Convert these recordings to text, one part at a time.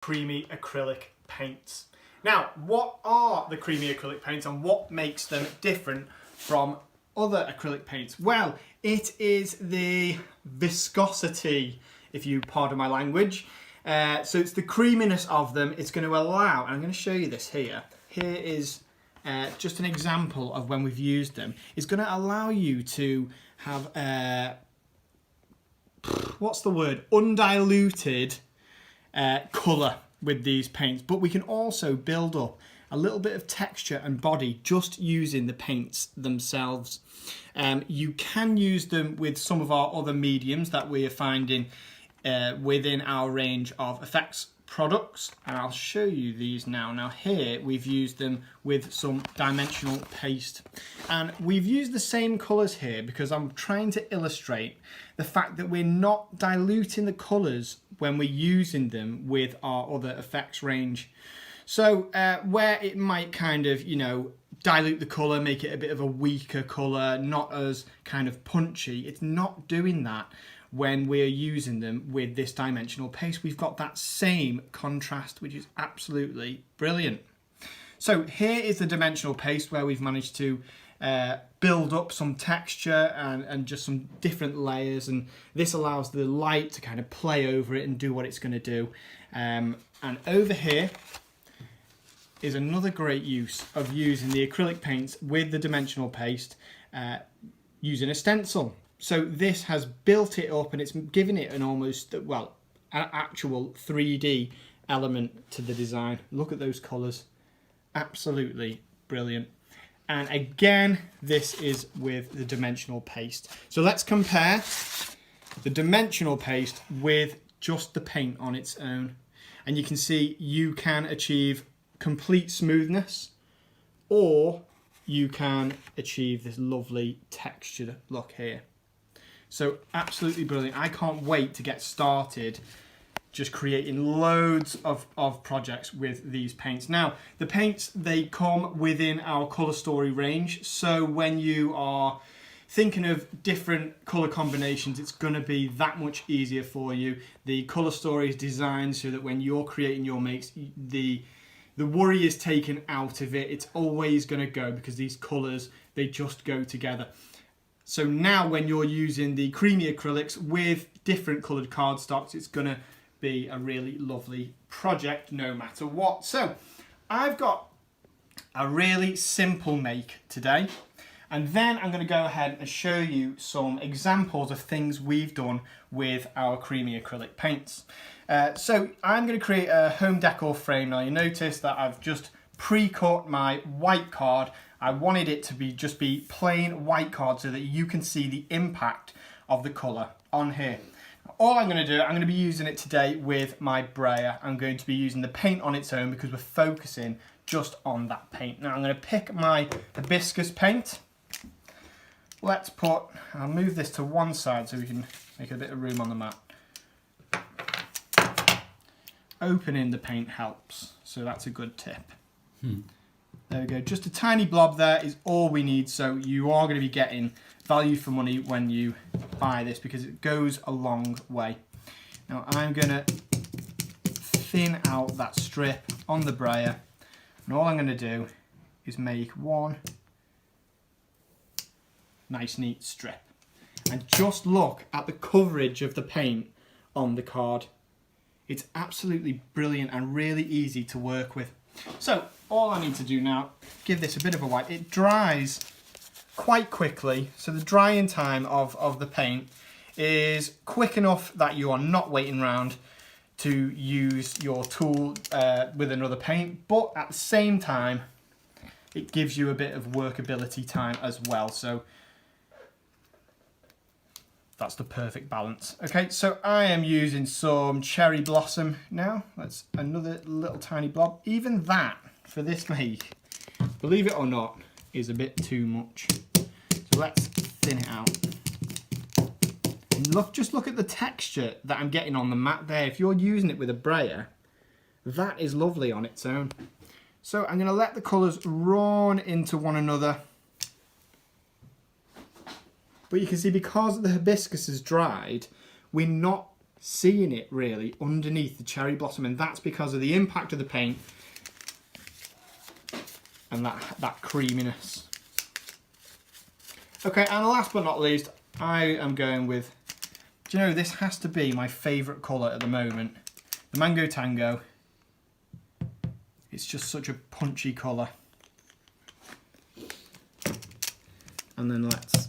creamy acrylic paints. Now, what are the creamy acrylic paints and what makes them different from other acrylic paints? Well, it is the viscosity, if you pardon my language. So it's the creaminess of them. It's going to allow, and I'm going to show you this here. Here is just an example of when we've used them. It's going to allow you to have, what's the word? Undiluted colour with these paints. But we can also build up a little bit of texture and body just using the paints themselves. You can use them with some of our other mediums that we are finding within our range of effects products, and I'll show you these now. Now here we've used them with some dimensional paste, and we've used the same colours here because I'm trying to illustrate the fact that we're not diluting the colours when we're using them with our other effects range. So where it might kind of, you know, dilute the colour, make it a bit of a weaker colour, not as kind of punchy, it's not doing that when we're using them with this dimensional paste. We've got that same contrast, which is absolutely brilliant. So here is the dimensional paste where we've managed to build up some texture and just some different layers, and this allows the light to kind of play over it and do what it's going to do. And over here is another great use of using the acrylic paints with the dimensional paste using a stencil. So this has built it up and it's given it an almost, well, an actual 3D element to the design. Look at those colours. Absolutely brilliant. And again, this is with the dimensional paste. So let's compare the dimensional paste with just the paint on its own. And you can see you can achieve complete smoothness, or you can achieve this lovely textured look here. So absolutely brilliant. I can't wait to get started just creating loads of projects with these paints. Now, the paints, they come within our colour story range. So when you are thinking of different colour combinations, it's going to be that much easier for you. The colour story is designed so that when you're creating your makes, the worry is taken out of it. It's always going to go because these colours, they just go together. So now when you're using the creamy acrylics with different coloured cardstocks, it's going to be a really lovely project no matter what. So I've got a really simple make today, and then I'm going to go ahead and show you some examples of things we've done with our creamy acrylic paints. So I'm going to create a home decor frame. Now you notice that I've just pre-cut my white card. I wanted it to be just be plain white card so that you can see the impact of the colour on here. All I'm going to do, I'm going to be using it today with my brayer. I'm going to be using the paint on its own because we're focusing just on that paint. Now I'm going to pick my hibiscus paint. I'll move this to one side so we can make a bit of room on the mat. Opening the paint helps, so that's a good tip. There we go, just a tiny blob there is all we need, so you are going to be getting value for money when you buy this because it goes a long way. Now I'm going to thin out that strip on the brayer, and all I'm going to do is make one nice neat strip. And just look at the coverage of the paint on the card. It's absolutely brilliant and really easy to work with. So all I need to do now, give this a bit of a wipe. It dries quite quickly, so the drying time of the paint is quick enough that you are not waiting around to use your tool with another paint, but at the same time it gives you a bit of workability time as well. So that's the perfect balance. Okay, so I am using some cherry blossom now. That's another little tiny blob. Even that, for this make, believe it or not, is a bit too much. So let's thin it out. And just look at the texture that I'm getting on the mat there. If you're using it with a brayer, that is lovely on its own. So I'm gonna let the colours run into one another. But you can see because the hibiscus is dried, we're not seeing it really underneath the cherry blossom, and that's because of the impact of the paint and that creaminess. Okay, and last but not least, I am going with, do you know, this has to be my favourite colour at the moment, the Mango Tango. It's just such a punchy colour. And then let's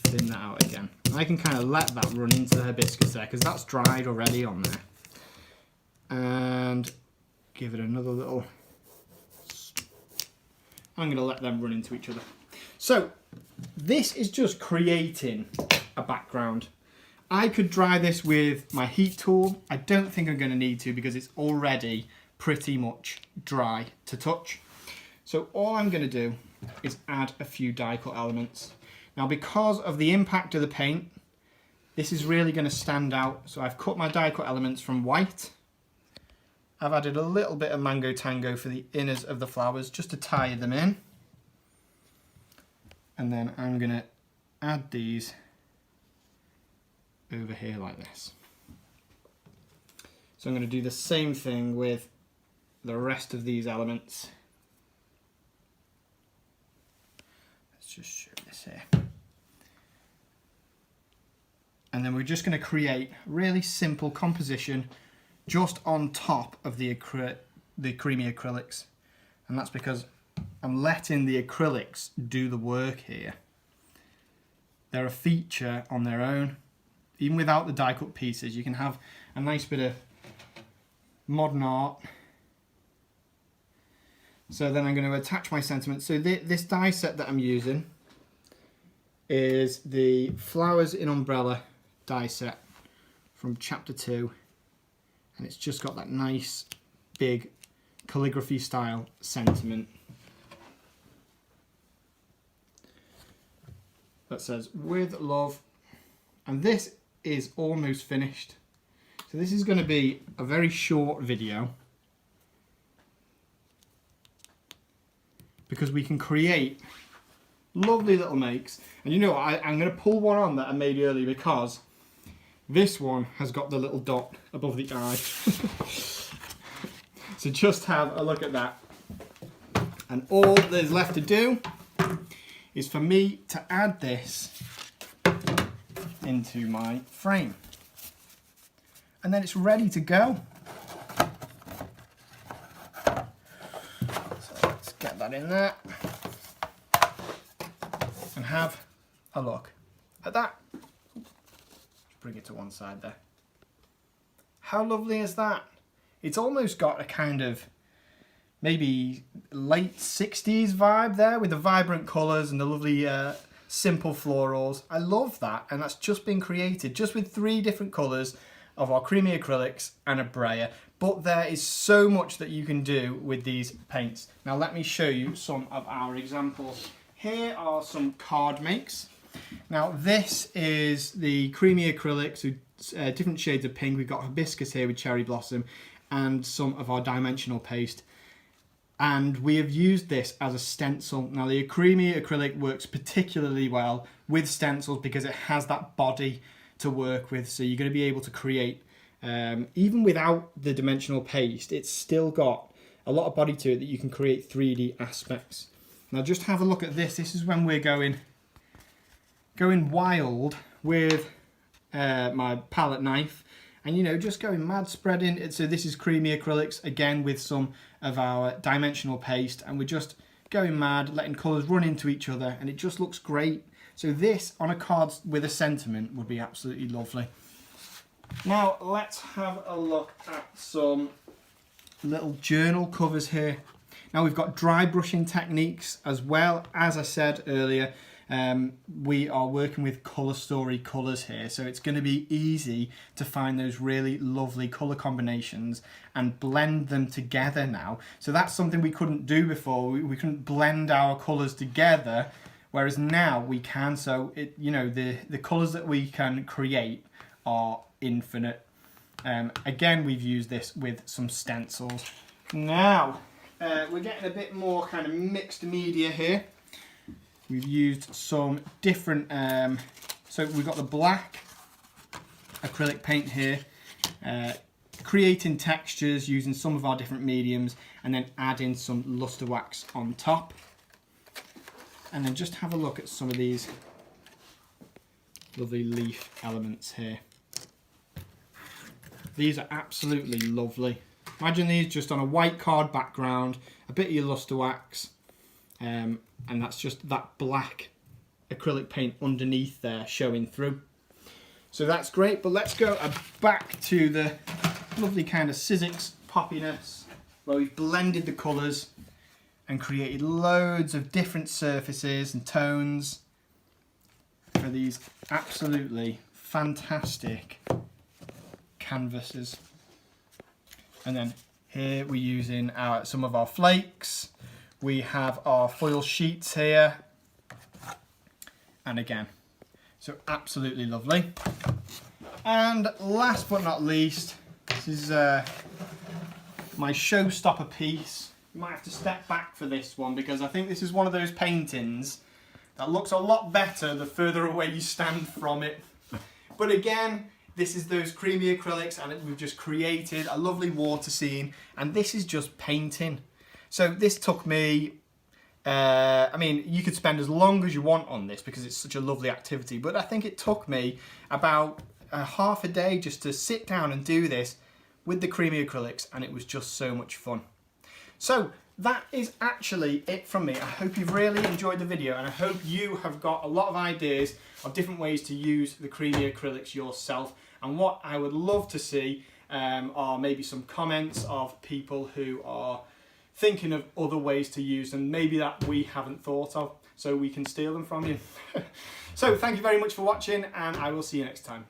thin that out again. I can kind of let that run into the hibiscus there because that's dried already on there. And give it another little... I'm going to let them run into each other. So this is just creating a background. I could dry this with my heat tool. I don't think I'm going to need to because it's already pretty much dry to touch. So all I'm going to do is add a few die cut elements. Now because of the impact of the paint, this is really going to stand out. So I've cut my die cut elements from white. I've added a little bit of Mango Tango for the inners of the flowers just to tie them in. And then I'm going to add these over here like this. So I'm going to do the same thing with the rest of these elements. Let's just show this here. And then we're just going to create a really simple composition just on top of the creamy acrylics. And that's because I'm letting the acrylics do the work here. They're a feature on their own. Even without the die cut pieces, you can have a nice bit of modern art. So then I'm going to attach my sentiment. So this die set that I'm using is the Flowers in Umbrella die set from chapter 2. And it's just got that nice big calligraphy style sentiment that says with love, and this is almost finished. So this is going to be a very short video because we can create lovely little makes. And you know what, I'm going to pull one on that I made earlier because this one has got the little dot above the eye. So just have a look at that. And all there's left to do is for me to add this into my frame. And then it's ready to go. So let's get that in there. And have a look at that. Bring it to one side there. How lovely is that? It's almost got a kind of maybe late 60s vibe there with the vibrant colours and the lovely simple florals. I love that, and that's just been created just with 3 different colours of our creamy acrylics and a brayer. But there is so much that you can do with these paints. Now let me show you some of our examples. Here are some card makes. Now this is the creamy acrylics with different shades of pink. We've got hibiscus here with cherry blossom and some of our dimensional paste. And we have used this as a stencil. Now the creamy acrylic works particularly well with stencils because it has that body to work with. So you're going to be able to create, even without the dimensional paste, it's still got a lot of body to it that you can create 3D aspects. Now just have a look at this. This is when we're going wild with my palette knife, and you know, just going mad, spreading it. So this is creamy acrylics again with some of our dimensional paste, and we're just going mad, letting colours run into each other, and it just looks great. So this on a card with a sentiment would be absolutely lovely. Now let's have a look at some little journal covers here. Now we've got dry brushing techniques as well. As I said earlier, we are working with Colour Story colours here, so it's going to be easy to find those really lovely colour combinations and blend them together now. So that's something we couldn't do before. We couldn't blend our colours together, whereas now we can. So it, you know, the colours that we can create are infinite. Again, we've used this with some stencils. Now we're getting a bit more kind of mixed media here. We've used some different, so we've got the black acrylic paint here, creating textures using some of our different mediums, and then adding some luster wax on top. And then just have a look at some of these lovely leaf elements here. These are absolutely lovely. Imagine these just on a white card background, a bit of your luster wax, and that's just that black acrylic paint underneath there showing through. So that's great, but let's go back to the lovely kind of Sizzix poppiness, where we've blended the colours and created loads of different surfaces and tones for these absolutely fantastic canvases. And then here we're using some of our flakes. We have our foil sheets here. And again, so absolutely lovely. And last but not least, this is my showstopper piece. You might have to step back for this one because I think this is one of those paintings that looks a lot better the further away you stand from it. But again, this is those creamy acrylics, and we've just created a lovely water scene, and this is just painting. So this took me, I mean, you could spend as long as you want on this because it's such a lovely activity, but I think it took me about half a day just to sit down and do this with the creamy acrylics, and it was just so much fun. So that is actually it from me. I hope you've really enjoyed the video, and I hope you have got a lot of ideas of different ways to use the creamy acrylics yourself. And what I would love to see are maybe some comments of people who are thinking of other ways to use them, maybe that we haven't thought of, so we can steal them from you. So thank you very much for watching, and I will see you next time.